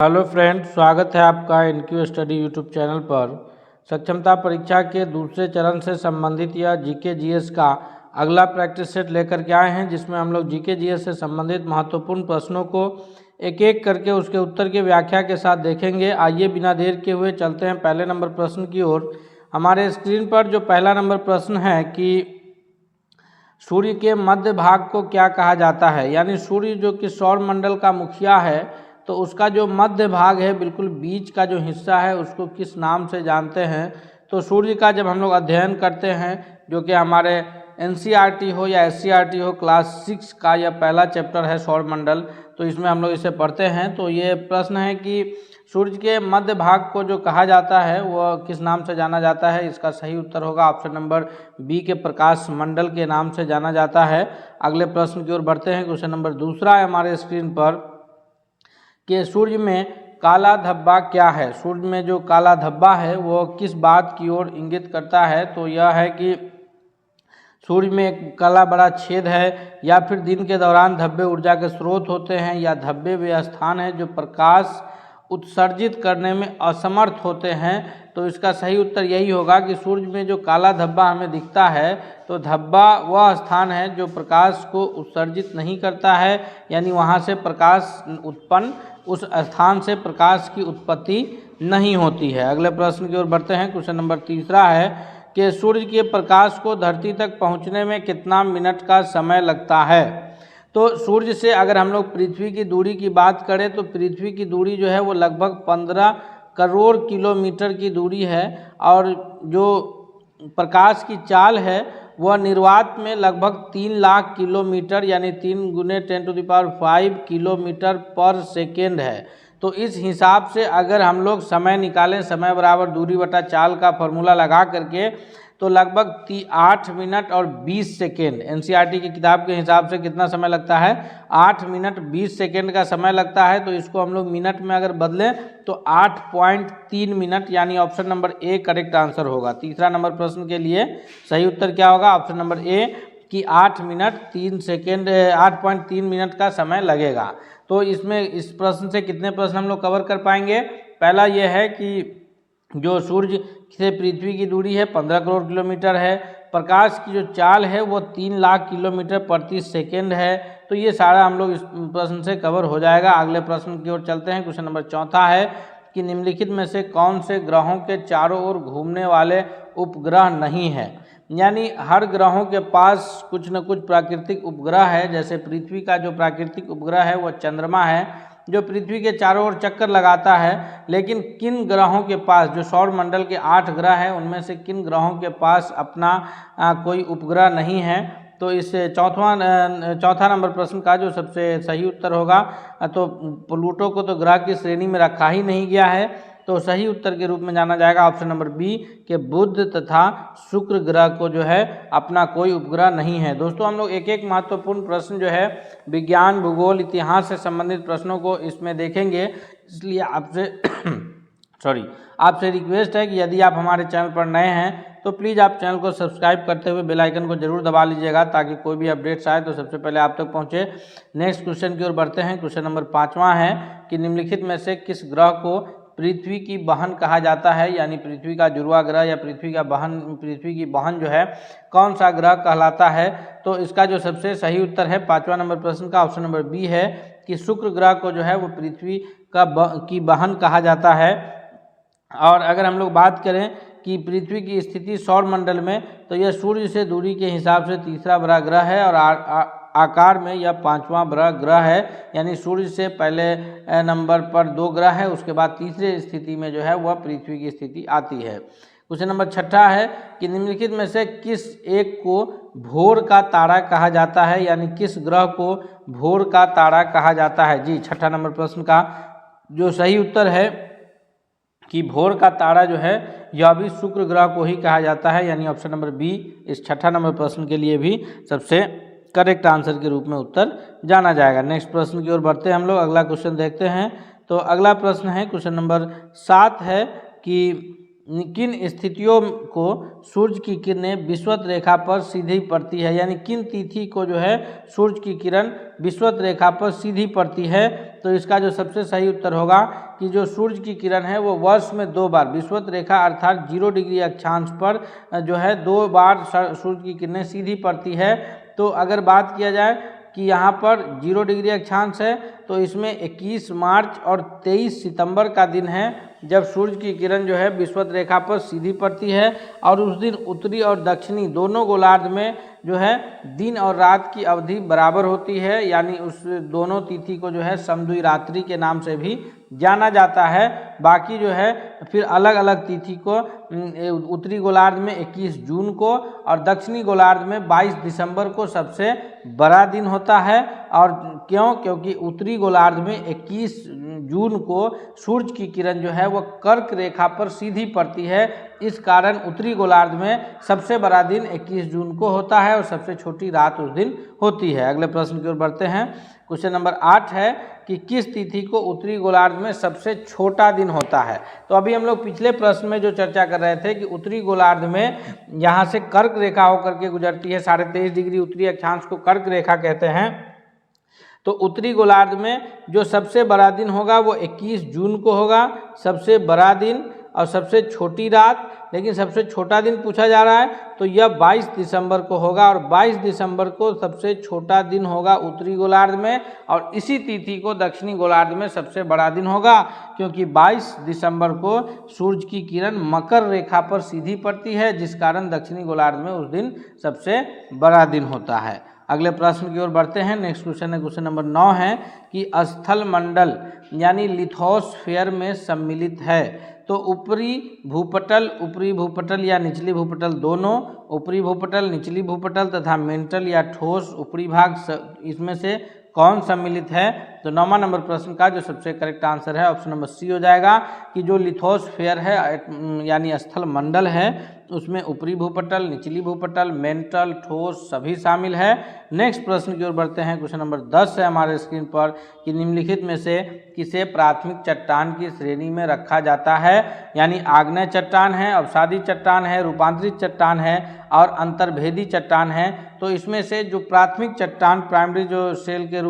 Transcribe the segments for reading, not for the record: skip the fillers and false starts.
Hello friend, स्वागत है आपका इनक्यू स्टडी यूट्यूब चैनल पर। सक्षमता परीक्षा के दूसरे चरण से संबंधित यह जीके जीएस का अगला प्रैक्टिस सेट लेकर के आए हैं, जिसमें हम लोग जीके जीएस से संबंधित महत्वपूर्ण प्रश्नों को एक एक करके उसके उत्तर की व्याख्या के साथ देखेंगे। आइए बिना देर के हुए चलते हैं पहले नंबर प्रश्न की ओर। हमारे स्क्रीन पर जो पहला नंबर प्रश्न है कि सूर्य के मध्य भाग को क्या कहा जाता है, यानी सूर्य जो कि सौर मंडल का मुखिया है, तो उसका जो मध्य भाग है, बिल्कुल बीच का जो हिस्सा है, उसको किस नाम से जानते हैं। तो सूर्य का जब हम लोग अध्ययन करते हैं, जो कि हमारे एनसीईआरटी हो या एससीईआरटी हो, क्लास 6 का यह पहला चैप्टर है सौर मंडल, तो इसमें हम लोग इसे पढ़ते हैं। तो ये प्रश्न है कि सूर्य के मध्य भाग को जो कहा जाता है वह किस नाम से जाना जाता है। इसका सही उत्तर होगा ऑप्शन नंबर बी के प्रकाश मंडल के नाम से जाना जाता है। अगले प्रश्न की ओर बढ़ते हैं। क्वेश्चन नंबर दूसरा है हमारे स्क्रीन पर कि सूर्य में काला धब्बा क्या है। सूर्य में जो काला धब्बा है वो किस बात की ओर इंगित करता है। तो यह है कि सूर्य में एक काला बड़ा छेद है, या फिर दिन के दौरान धब्बे ऊर्जा के स्रोत होते हैं, या धब्बे वे स्थान है जो प्रकाश उत्सर्जित करने में असमर्थ होते हैं। तो इसका सही उत्तर यही होगा कि सूर्य में जो काला धब्बा हमें दिखता है, तो धब्बा वह स्थान है जो प्रकाश को उत्सर्जित नहीं करता है, यानी वहाँ से प्रकाश उत्पन्न, उस स्थान से प्रकाश की उत्पत्ति नहीं होती है। अगले प्रश्न की ओर बढ़ते हैं। क्वेश्चन नंबर तीसरा है कि सूर्य के प्रकाश को धरती तक पहुँचने में कितना मिनट का समय लगता है। तो सूर्य से अगर हम लोग पृथ्वी की दूरी की बात करें, तो पृथ्वी की दूरी जो है वो लगभग 15 करोड़ किलोमीटर की दूरी है, और जो प्रकाश की चाल है वह निर्वात में लगभग 3 लाख किलोमीटर, यानी 3 गुने 10⁵ किलोमीटर पर सेकेंड है। तो इस हिसाब से अगर हम लोग समय निकालें, समय बराबर दूरी बटा चाल का फॉर्मूला लगा करके, तो लगभग 8 मिनट और 20 सेकेंड एनसीईआरटी की किताब के हिसाब से कितना समय लगता है, 8 मिनट 20 सेकेंड का समय लगता है। तो इसको हम लोग मिनट में अगर बदलें तो 8.3 मिनट, यानी option number A correct answer होगा। तीसरा नंबर प्रश्न के लिए सही उत्तर क्या होगा, ऑप्शन नंबर ए कि 8 मिनट 3 सेकेंड 8.3 मिनट का समय लगेगा। तो इसमें इस प्रश्न से कितने प्रश्न हम लोग कवर कर पाएंगे। पहला यह है कि जो सूर्य से पृथ्वी की दूरी है 15 करोड़ किलोमीटर है, प्रकाश की जो चाल है वो 3 लाख किलोमीटर प्रति सेकेंड है। तो ये सारा हम लोग इस प्रश्न से कवर हो जाएगा। अगले प्रश्न की ओर चलते हैं। क्वेश्चन नंबर चौथा है कि निम्नलिखित में से कौन से ग्रहों के चारों ओर घूमने वाले उपग्रह नहीं है। यानी हर ग्रहों के पास कुछ न कुछ प्राकृतिक उपग्रह है। जैसे पृथ्वी का जो प्राकृतिक उपग्रह है वह चंद्रमा है, जो पृथ्वी के चारों ओर चक्कर लगाता है। लेकिन किन ग्रहों के पास, जो सौर मंडल के 8 ग्रह हैं, उनमें से किन ग्रहों के पास अपना कोई उपग्रह नहीं है। तो इस चौथा नंबर प्रश्न का जो सबसे सही उत्तर होगा, तो प्लूटो को तो ग्रह की श्रेणी में रखा ही नहीं गया है, तो सही उत्तर के रूप में जाना जाएगा ऑप्शन नंबर बी के बुध तथा शुक्र ग्रह को जो है अपना कोई उपग्रह नहीं है। दोस्तों, हम लोग एक एक महत्वपूर्ण प्रश्न जो है विज्ञान, भूगोल, इतिहास से संबंधित प्रश्नों को इसमें देखेंगे। इसलिए आपसे आपसे रिक्वेस्ट है कि यदि आप हमारे चैनल पर नए हैं तो प्लीज़ आप चैनल को सब्सक्राइब करते हुए बेल आइकन को जरूर दबा लीजिएगा, ताकि कोई भी अपडेट्स आए तो सबसे पहले आप तक पहुंचे। नेक्स्ट क्वेश्चन की ओर बढ़ते हैं। क्वेश्चन नंबर 5वां है कि निम्नलिखित में से किस ग्रह को पृथ्वी की बहन कहा जाता है। यानी पृथ्वी का जुड़वा ग्रह या पृथ्वी की बहन जो है कौन सा ग्रह कहलाता है। तो इसका जो सबसे सही उत्तर है 5वां नंबर प्रश्न का ऑप्शन नंबर बी है कि शुक्र ग्रह को जो है वो पृथ्वी की बहन कहा जाता है। और अगर हम लोग बात करें कि पृथ्वी की स्थिति सौर मंडल में, तो यह सूर्य से दूरी के हिसाब से तीसरा बड़ा ग्रह है, और आकार में यह 5वां बड़ा ग्रह है। यानी सूर्य से पहले नंबर पर 2 ग्रह है, उसके बाद तीसरे स्थिति में जो है वह पृथ्वी की स्थिति आती है। क्वेश्चन नंबर 6 है कि निम्नलिखित में से किस एक को भोर का तारा कहा जाता है। यानी किस ग्रह को भोर का तारा कहा जाता है। जी, 6 नंबर प्रश्न का जो सही उत्तर है कि भोर का तारा जो है यह भी शुक्र ग्रह को ही कहा जाता है। यानी ऑप्शन नंबर बी इस 6 नंबर प्रश्न के लिए भी सबसे करेक्ट आंसर के रूप में उत्तर जाना जाएगा। नेक्स्ट प्रश्न की ओर बढ़ते हैं हम लोग। अगला क्वेश्चन देखते हैं। तो अगला प्रश्न है क्वेश्चन नंबर 7 है कि किन स्थितियों को सूर्य की किरणें विषुवत रेखा पर सीधी पड़ती है, यानी किन तिथि को जो है सूर्य की किरण विषुवत रेखा पर सीधी पड़ती है। तो इसका जो सबसे सही उत्तर होगा कि जो सूर्य की किरण है वो वर्ष में 2 बार विषुवत रेखा अर्थात 0 डिग्री अक्षांश पर जो है 2 बार सूर्य की किरणें सीधी पड़ती है। तो अगर बात किया जाए कि यहाँ पर 0 डिग्री अक्षांश है तो इसमें 21 मार्च और 23 सितंबर का दिन है जब सूर्य की किरण जो है विषुवत रेखा पर सीधी पड़ती है, और उस दिन उत्तरी और दक्षिणी दोनों गोलार्ध में जो है दिन और रात की अवधि बराबर होती है, यानी उस दोनों तिथि को जो है समद्विरात्रि के नाम से भी जाना जाता है। बाकी जो है फिर अलग अलग तिथि को उत्तरी गोलार्ध में 21 जून को और दक्षिणी गोलार्ध में 22 दिसंबर को सबसे बड़ा दिन होता है। और क्यों? क्योंकि उत्तरी गोलार्ध में 21 जून को सूर्य की किरण जो है वह कर्क रेखा पर सीधी पड़ती है, इस कारण उत्तरी गोलार्ध में सबसे बड़ा दिन 21 जून को होता है और सबसे छोटी रात उस दिन होती है। अगले प्रश्न की ओर बढ़ते हैं। क्वेश्चन नंबर 8 है कि किस तिथि को उत्तरी गोलार्ध में सबसे छोटा दिन होता है। तो अभी हम लोग पिछले प्रश्न में जो चर्चा कर रहे थे कि उत्तरी गोलार्ध में यहाँ से कर्क रेखा होकर के गुजरती है, 23.5 डिग्री उत्तरी अक्षांश को कर्क रेखा कहते हैं। तो उत्तरी गोलार्ध में जो सबसे बड़ा दिन होगा वो 21 जून को होगा, सबसे बड़ा दिन और सबसे छोटी रात। लेकिन सबसे छोटा दिन पूछा जा रहा है तो यह 22 दिसंबर को होगा, और 22 दिसंबर को सबसे छोटा दिन होगा उत्तरी गोलार्ध में, और इसी तिथि को दक्षिणी गोलार्ध में सबसे बड़ा दिन होगा, क्योंकि 22 दिसंबर को सूर्य की किरण मकर रेखा पर सीधी पड़ती है, जिस कारण दक्षिणी गोलार्ध में उस दिन सबसे बड़ा दिन होता है। अगले प्रश्न की ओर बढ़ते हैं। नेक्स्ट क्वेश्चन है, क्वेश्चन नंबर 9 है कि स्थल मंडल यानी लिथोस्फीयर में सम्मिलित है। तो ऊपरी भूपटल या निचली भूपटल दोनों, ऊपरी भूपटल, निचली भूपटल तथा मेंटल या ठोस ऊपरी भाग, इसमें से कौन सम्मिलित है? तो 9वां नंबर प्रश्न का जो सबसे करेक्ट आंसर है ऑप्शन नंबर सी हो जाएगा कि जो लिथोस्फीयर है यानी स्थल मंडल है उसमें ऊपरी भूपटल, निचली भूपटल, मेंटल, ठोस सभी शामिल है। नेक्स्ट प्रश्न की ओर बढ़ते हैं। क्वेश्चन नंबर 10 है हमारे स्क्रीन पर कि निम्नलिखित में से किसे प्राथमिक चट्टान की श्रेणी में रखा जाता है, यानी आग्नेय चट्टान है, अवसादी चट्टान है, रूपांतरित चट्टान है और अंतर्भेदी चट्टान है। तो इसमें से जो प्राथमिक चट्टान, प्राइमरी जो शैल के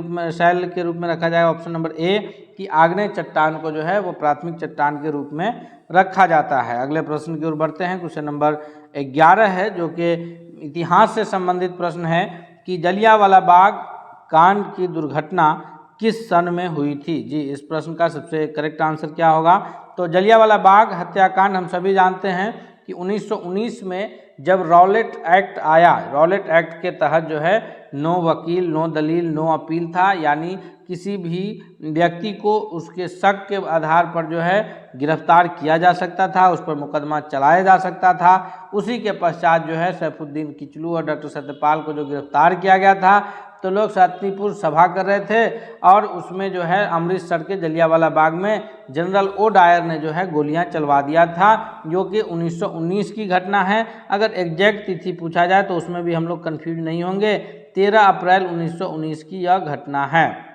रूप में रखा जाएगा ऑप्शन नंबर ए कि आग्नेय चट्टान को जो है वो प्राथमिक चट्टान के रूप में रखा जाता है। अगले प्रश्न की ओर बढ़ते हैं। क्वेश्चन नंबर 11 है जो कि इतिहास से संबंधित प्रश्न है कि जलियांवाला बाग कांड की दुर्घटना किस सन में हुई थी। जी, इस प्रश्न का सबसे करेक्ट आंसर क्या होगा? तो जलियांवाला बाग हत्याकांड हम सभी जानते हैं कि 1919 में जब रॉलेट एक्ट आया, रॉलेट एक्ट के तहत जो है नो वकील, नो दलील, नो अपील था, यानी किसी भी व्यक्ति को उसके शक के आधार पर जो है गिरफ्तार किया जा सकता था, उस पर मुकदमा चलाया जा सकता था। उसी के पश्चात जो है सैफुद्दीन किचलू और डॉक्टर सत्यपाल को जो गिरफ्तार किया गया था, तो लोग शांतिपूर्ण सभा कर रहे थे और उसमें जो है अमृतसर के जलियांवाला बाग में जनरल ओ डायर ने जो है गोलियां चलवा दिया था, जो कि 1919 की घटना है। अगर एग्जैक्ट तिथि पूछा जाए तो उसमें भी हम लोग कन्फ्यूज नहीं होंगे, 13 अप्रैल 1919 की यह घटना है।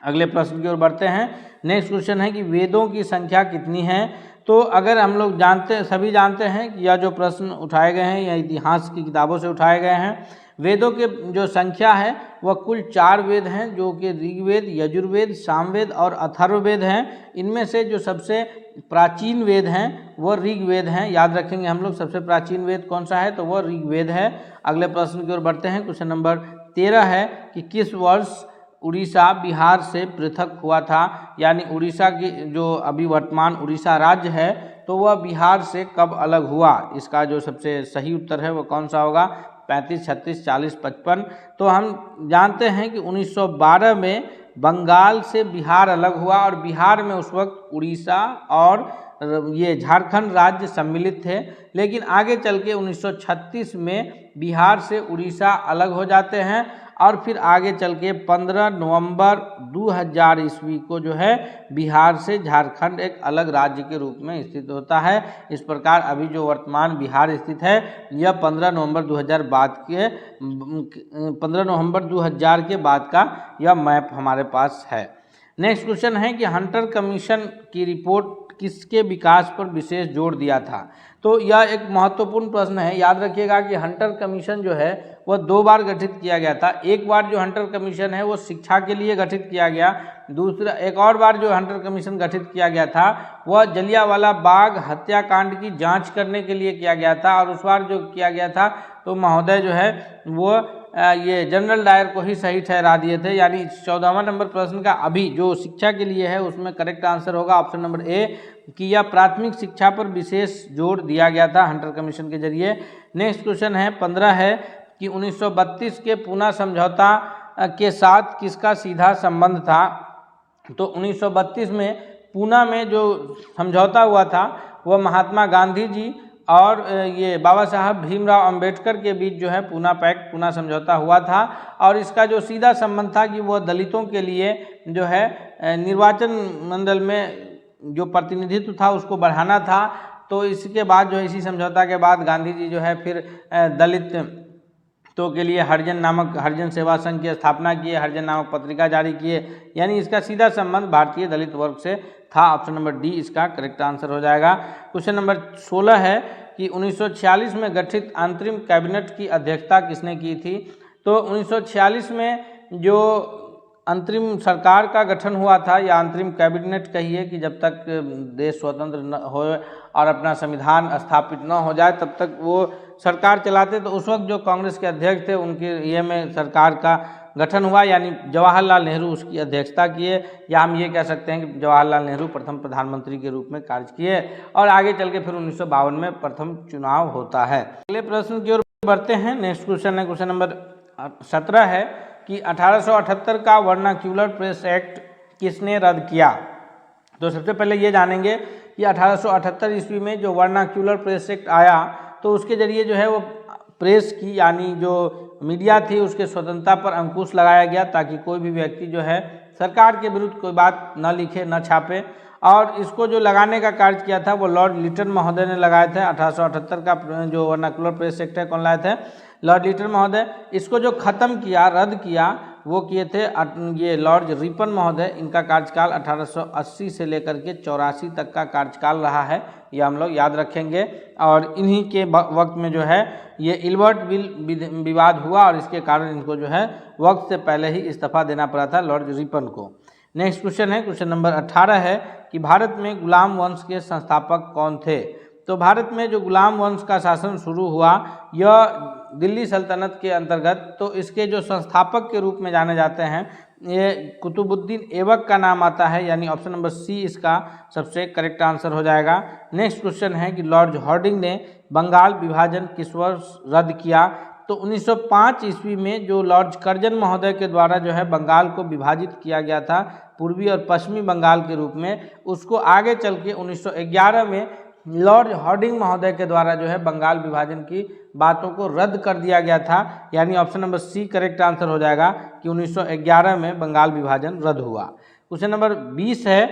अगले प्रश्न की ओर बढ़ते हैं। नेक्स्ट क्वेश्चन है कि वेदों की संख्या कितनी है। तो अगर हम लोग सभी जानते हैं कि यह जो प्रश्न उठाए गए हैं यह इतिहास की किताबों से उठाए गए हैं। वेदों के जो संख्या है वह कुल 4 वेद हैं, जो कि ऋग्वेद, यजुर्वेद, सामवेद और अथर्ववेद हैं। इनमें से जो सबसे प्राचीन वेद हैं वह ऋग्वेद हैं। याद रखेंगे हम लोग सबसे प्राचीन वेद कौन सा है, तो वह ऋग्वेद है। अगले प्रश्न की ओर बढ़ते हैं। क्वेश्चन नंबर 13 है कि किस वर्ष उड़ीसा बिहार से पृथक हुआ था, यानी उड़ीसा की जो अभी वर्तमान उड़ीसा राज्य है तो वह बिहार से कब अलग हुआ। इसका जो सबसे सही उत्तर है वह कौन सा होगा? 35, 36, 40, 55। तो हम जानते हैं कि 1912 में बंगाल से बिहार अलग हुआ और बिहार में उस वक्त उड़ीसा और ये झारखंड राज्य सम्मिलित थे। लेकिन आगे चल के 1936 में बिहार से उड़ीसा अलग हो जाते हैं और फिर आगे चल के 15 नवंबर 2000 ईस्वी को जो है बिहार से झारखंड एक अलग राज्य के रूप में स्थित होता है। इस प्रकार अभी जो वर्तमान बिहार स्थित है यह 15 नवंबर 2000 के बाद का यह मैप हमारे पास है। नेक्स्ट क्वेश्चन है कि हंटर कमीशन की रिपोर्ट किसके विकास पर विशेष जोर दिया था। तो यह एक महत्वपूर्ण प्रश्न है। याद रखिएगा कि हंटर कमीशन जो है वह 2 बार गठित किया गया था। एक बार जो हंटर कमीशन है वो शिक्षा के लिए गठित किया गया, दूसरा एक और बार जो हंटर कमीशन गठित किया गया था वह जलियांवाला बाग हत्याकांड की जांच करने के लिए किया गया था, और उस बार जो किया गया था तो महोदय जो है वो ये जनरल डायर को ही सही ठहरा दिए थे। यानी 14वां नंबर प्रश्न का अभी जो शिक्षा के लिए है उसमें करेक्ट आंसर होगा ऑप्शन नंबर ए कि यह प्राथमिक शिक्षा पर विशेष जोर दिया गया था हंटर कमीशन के जरिए। नेक्स्ट क्वेश्चन है 15 है कि 1932 के पूना समझौता के साथ किसका सीधा संबंध था। तो 1932 में पूना में जो समझौता हुआ था वह महात्मा गांधी जी और ये बाबा साहब भीमराव अंबेडकर के बीच जो है पूना पैक्ट, पूना समझौता हुआ था, और इसका जो सीधा संबंध था कि वह दलितों के लिए जो है निर्वाचन मंडल में जो प्रतिनिधित्व था उसको बढ़ाना था। तो इसके बाद जो है इसी समझौता के बाद गांधी जी जो है फिर दलित तो के लिए हरिजन सेवा संघ की स्थापना किए, हरिजन नामक पत्रिका जारी किए। यानी इसका सीधा संबंध भारतीय दलित वर्ग से था। ऑप्शन नंबर डी इसका करेक्ट आंसर हो जाएगा। क्वेश्चन नंबर 16 है कि 1946 में गठित अंतरिम कैबिनेट की अध्यक्षता किसने की थी। तो 1946 में जो अंतरिम सरकार का गठन हुआ था या अंतरिम कैबिनेट कहिए कि जब तक देश स्वतंत्र न हो और अपना संविधान स्थापित न हो जाए तब तक वो सरकार चलाते, तो उस वक्त जो कांग्रेस के अध्यक्ष थे उनके ये में सरकार का गठन हुआ, यानी जवाहरलाल नेहरू उसकी अध्यक्षता किए, या हम ये कह सकते हैं कि जवाहरलाल नेहरू प्रथम प्रधानमंत्री के रूप में कार्य किए, और आगे चल के फिर 1952 में प्रथम चुनाव होता है। अगले प्रश्न की ओर बढ़ते हैं। नेक्स्ट क्वेश्चन है क्वेश्चन नंबर 17 है कि 1878 का वर्नाक्यूलर प्रेस एक्ट किसने रद्द किया। तो सबसे पहले ये जानेंगे कि 1878 ईस्वी में जो वर्नाक्यूलर प्रेस एक्ट आया तो उसके जरिए जो है वो प्रेस की यानी जो मीडिया थी उसके स्वतंत्रता पर अंकुश लगाया गया, ताकि कोई भी व्यक्ति जो है सरकार के विरुद्ध कोई बात न लिखे न छापे। और इसको जो लगाने का कार्य किया था वो लॉर्ड लिटन महोदय ने लगाए थे। 1878 का जो वर्नाक्यूलर प्रेस एक्ट है कौन लाए थे, लॉर्ड लिटन महोदय। इसको जो ख़त्म किया, रद्द किया, वो किए थे ये लॉर्ड रिपन महोदय। इनका कार्यकाल 1880 से लेकर के 84 तक का कार्यकाल रहा है, ये हम लोग याद रखेंगे। और इन्हीं के वक्त में जो है ये इल्बर्ट बिल विवाद हुआ और इसके कारण इनको जो है वक्त से पहले ही इस्तीफा देना पड़ा था लॉर्ड रिपन को। नेक्स्ट क्वेश्चन है क्वेश्चन नंबर 18 है कि भारत में गुलाम वंश के संस्थापक कौन थे। तो भारत में जो गुलाम वंश का शासन शुरू हुआ यह दिल्ली सल्तनत के अंतर्गत, तो इसके जो संस्थापक के रूप में जाने जाते हैं ये कुतुबुद्दीन ऐबक का नाम आता है, यानी ऑप्शन नंबर सी इसका सबसे करेक्ट आंसर हो जाएगा। नेक्स्ट क्वेश्चन है कि लॉर्ड हार्डिंग ने बंगाल विभाजन किस वर्ष रद्द किया। तो 1905 ईस्वी में जो लॉर्ड कर्जन महोदय के द्वारा जो है बंगाल को विभाजित किया गया था पूर्वी और पश्चिमी बंगाल के रूप में, उसको आगे चल के 1911 में लॉर्ड हार्डिंग महोदय के द्वारा जो है बंगाल विभाजन की बातों को रद्द कर दिया गया था। यानी option number C correct answer हो जाएगा कि 1911 में बंगाल विभाजन रद्द हुआ। क्वेश्चन नंबर 20 है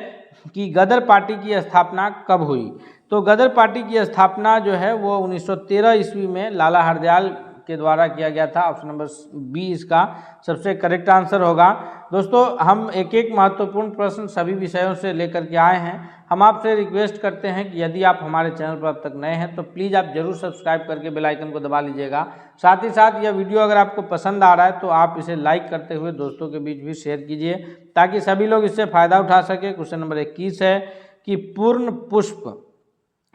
कि गदर पार्टी की स्थापना कब हुई। तो गदर पार्टी की स्थापना जो है वो 1913 ईस्वी में लाला हरदयाल के द्वारा किया गया था। ऑप्शन नंबर बी इसका सबसे करेक्ट आंसर होगा। दोस्तों हम एक एक महत्वपूर्ण प्रश्न सभी विषयों से लेकर के आए हैं। हम आपसे रिक्वेस्ट करते हैं कि यदि आप हमारे चैनल पर अब तक नए हैं तो प्लीज़ आप जरूर सब्सक्राइब करके बेल आइकन को दबा लीजिएगा। साथ ही साथ यह वीडियो अगर आपको पसंद आ रहा है तो आप इसे लाइक करते हुए दोस्तों के बीच भी शेयर कीजिए ताकि सभी लोग इससे फ़ायदा उठा सके। क्वेश्चन नंबर 21 है कि पूर्ण पुष्प,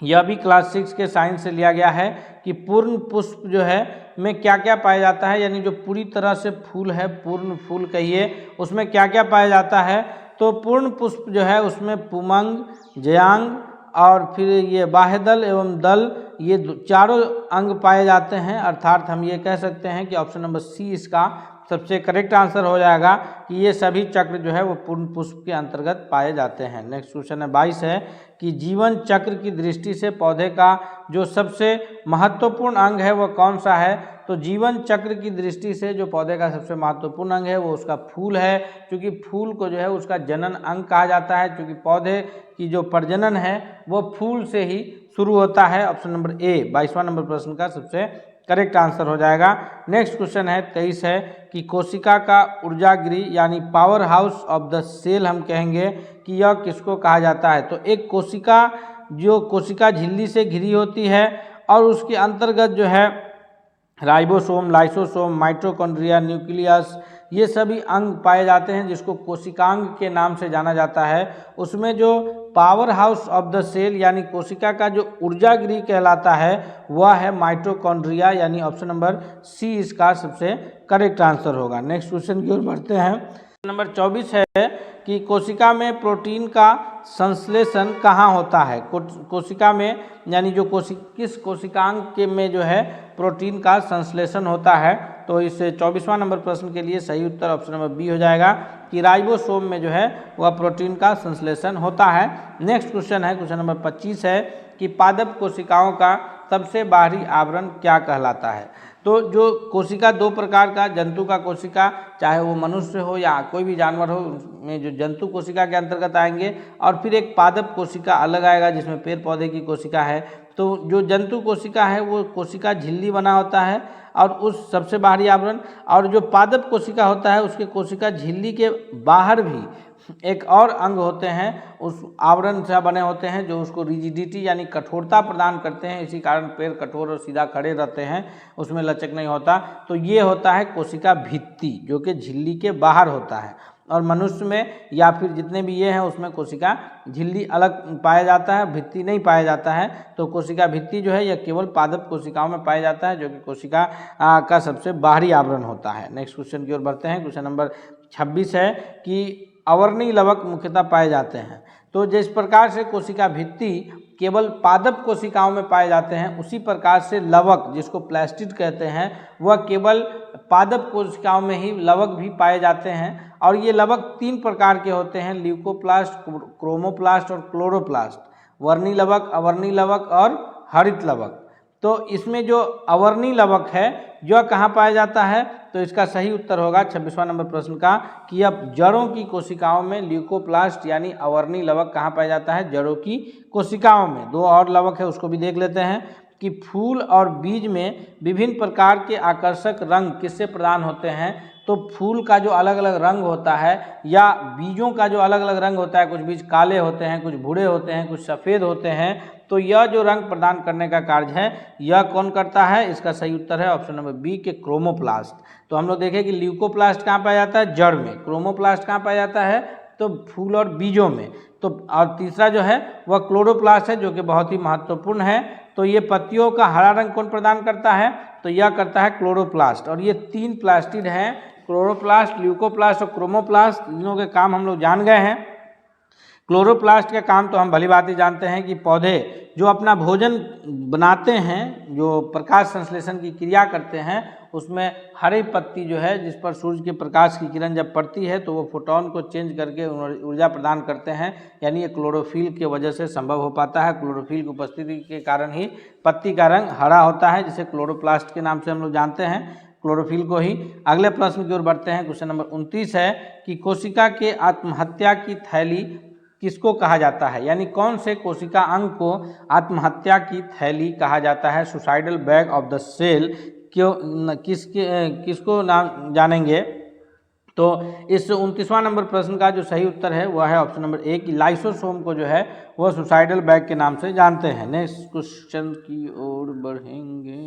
यह भी क्लास 6 के साइंस से लिया गया है कि पूर्ण पुष्प जो है में क्या क्या पाया जाता है, यानी जो पूरी तरह से फूल है, पूर्ण फूल कहिए, उसमें क्या क्या पाया जाता है। तो पूर्ण पुष्प जो है उसमें पुमंग, जयांग और फिर ये बाह्यदल एवं दल, ये चारों अंग पाए जाते हैं। अर्थात हम ये कह सकते हैं कि ऑप्शन नंबर सी इसका सबसे करेक्ट आंसर हो जाएगा कि ये सभी चक्र जो है वो पूर्ण पुष्प के अंतर्गत पाए जाते हैं। नेक्स्ट क्वेश्चन है 22 है कि जीवन चक्र की दृष्टि से पौधे का जो सबसे महत्वपूर्ण अंग है वो कौन सा है। तो जीवन चक्र की दृष्टि से जो पौधे का सबसे महत्वपूर्ण अंग है वो उसका फूल है, क्योंकि फूल को जो है उसका जनन अंग कहा जाता है, क्योंकि पौधे की जो प्रजनन है वो फूल से ही शुरू होता है। ऑप्शन नंबर ए 22वां नंबर प्रश्न का सबसे करेक्ट आंसर हो जाएगा। नेक्स्ट क्वेश्चन है 23 है कि कोशिका का ऊर्जागृह यानी powerhouse of the cell हम कहेंगे कि यह किसको कहा जाता है। तो एक कोशिका जो कोशिका झिल्ली से घिरी होती है और उसके अंतर्गत जो है राइबोसोम, लाइसोसोम, माइटोकॉन्ड्रिया, न्यूक्लियस ये सभी अंग पाए जाते हैं जिसको कोशिकांग के नाम से जाना जाता है। उसमें जो powerhouse of the cell यानी कोशिका का जो ऊर्जागृह कहलाता है वह है माइटोकॉन्ड्रिया, यानी ऑप्शन नंबर सी इसका सबसे करेक्ट आंसर होगा। नेक्स्ट क्वेश्चन की ओर बढ़ते हैं। नंबर 24 है कि कोशिका में प्रोटीन का संश्लेषण कहाँ होता है। कोशिका में यानी जो किस कोशिकांग के में जो है प्रोटीन का संश्लेषण होता है। तो इस 24वां नंबर प्रश्न के लिए सही उत्तर ऑप्शन नंबर बी हो जाएगा कि राइबोसोम में जो है वह प्रोटीन का संश्लेषण होता है। नेक्स्ट क्वेश्चन है, क्वेश्चन नंबर 25 है कि पादप कोशिकाओं का सबसे बाहरी आवरण क्या कहलाता है। तो जो कोशिका दो प्रकार का, जंतु का कोशिका चाहे वो मनुष्य हो या कोई भी जानवर हो, उसमें जो जंतु कोशिका के अंतर्गत आएंगे और फिर एक पादप कोशिका अलग आएगा जिसमें पेड़ पौधे की कोशिका है। तो जो जंतु कोशिका है वो कोशिका झिल्ली बना होता है और उस सबसे बाहरी आवरण, और जो पादप कोशिका होता है उसके कोशिका झिल्ली के बाहर भी एक और अंग होते हैं उस आवरण से बने होते हैं जो उसको रिजिडिटी यानी कठोरता प्रदान करते हैं। इसी कारण पैर कठोर और सीधा खड़े रहते हैं, उसमें लचक नहीं होता। तो ये होता है कोशिका भित्ति जो कि झिल्ली के बाहर होता है। और मनुष्य में या फिर जितने भी ये हैं उसमें कोशिका झिल्ली अलग पाया जाता है, भित्ति नहीं पाया जाता है। तो कोशिका भित्ति जो है यह केवल पादप कोशिकाओं में पाया जाता है जो कि कोशिका का सबसे बाहरी आवरण होता है। नेक्स्ट क्वेश्चन की ओर बढ़ते हैं। क्वेश्चन नंबर 26 है कि अवर्णी लवक मुख्यतः पाए जाते हैं। तो जिस प्रकार से कोशिका भित्ति केवल पादप कोशिकाओं में पाए जाते हैं, उसी प्रकार से लवक जिसको प्लास्टिड कहते हैं वह केवल पादप कोशिकाओं में ही लवक भी पाए जाते हैं। और ये लवक 3 प्रकार के होते हैं, ल्यूकोप्लास्ट, क्रोमोप्लास्ट और क्लोरोप्लास्ट। वर्णी लवक, अवर्णी लवक और हरित लवक। तो इसमें जो अवर्णी लवक है जो कहाँ पाया जाता है, तो इसका सही उत्तर होगा 26वां नंबर प्रश्न का कि अब जड़ों की कोशिकाओं में ल्यूकोप्लास्ट यानी अवर्णी लवक कहाँ पाया जाता है, जड़ों की कोशिकाओं में। 2 और लवक है उसको भी देख लेते हैं कि फूल और बीज में विभिन्न प्रकार के आकर्षक रंग किससे प्रदान होते हैं। तो फूल का जो अलग अलग रंग होता है या बीजों का जो अलग अलग रंग होता है, कुछ बीज काले होते हैं, कुछ भूरे होते हैं, कुछ सफ़ेद होते हैं। तो यह जो रंग प्रदान करने का कार्य है यह कौन करता है, इसका सही उत्तर है ऑप्शन नंबर बी के क्रोमोप्लास्ट। तो हम लोग देखें कि ल्यूकोप्लास्ट कहाँ पाया जाता है, जड़ में। क्रोमोप्लास्ट कहाँ पाया जाता है, तो फूल और बीजों में। तो और तीसरा जो है वह क्लोरोप्लास्ट है जो कि बहुत ही महत्वपूर्ण है। तो ये पत्तियों का हरा रंग कौन प्रदान करता है, तो यह करता है क्लोरोप्लास्ट। और ये 3 प्लास्टिड हैं, क्लोरोप्लास्ट, ल्यूकोप्लास्ट और क्रोमोप्लास्ट। तीनों के काम हम लोग जान गए हैं। क्लोरोप्लास्ट का काम तो हम भली भांति जानते हैं कि पौधे जो अपना भोजन बनाते हैं, जो प्रकाश संश्लेषण की क्रिया करते हैं, उसमें हरी पत्ती जो है जिस पर सूर्य के प्रकाश की किरण जब पड़ती है तो वो फोटोन को चेंज करके ऊर्जा प्रदान करते हैं। यानी ये क्लोरोफिल की वजह से संभव हो पाता है। क्लोरोफिल की उपस्थिति के कारण ही पत्ती का रंग हरा होता है, जिसे क्लोरोप्लास्ट के नाम से हम लोग जानते हैं, क्लोरोफिल को ही। अगले प्रश्न की ओर बढ़ते हैं। क्वेश्चन नंबर 29 है कि कोशिका के आत्महत्या की थैली किसको कहा जाता है, यानी कौन से कोशिका अंग को आत्महत्या की थैली कहा जाता है, suicidal bag of the cell. क्यों किसको नाम जानेंगे। तो इस 29वां नंबर प्रश्न का जो सही उत्तर है वह है ऑप्शन नंबर ए कि लाइसोसोम को जो है वह सुसाइडल बैग के नाम से जानते हैं। नेक्स्ट क्वेश्चन की ओर बढ़ेंगे।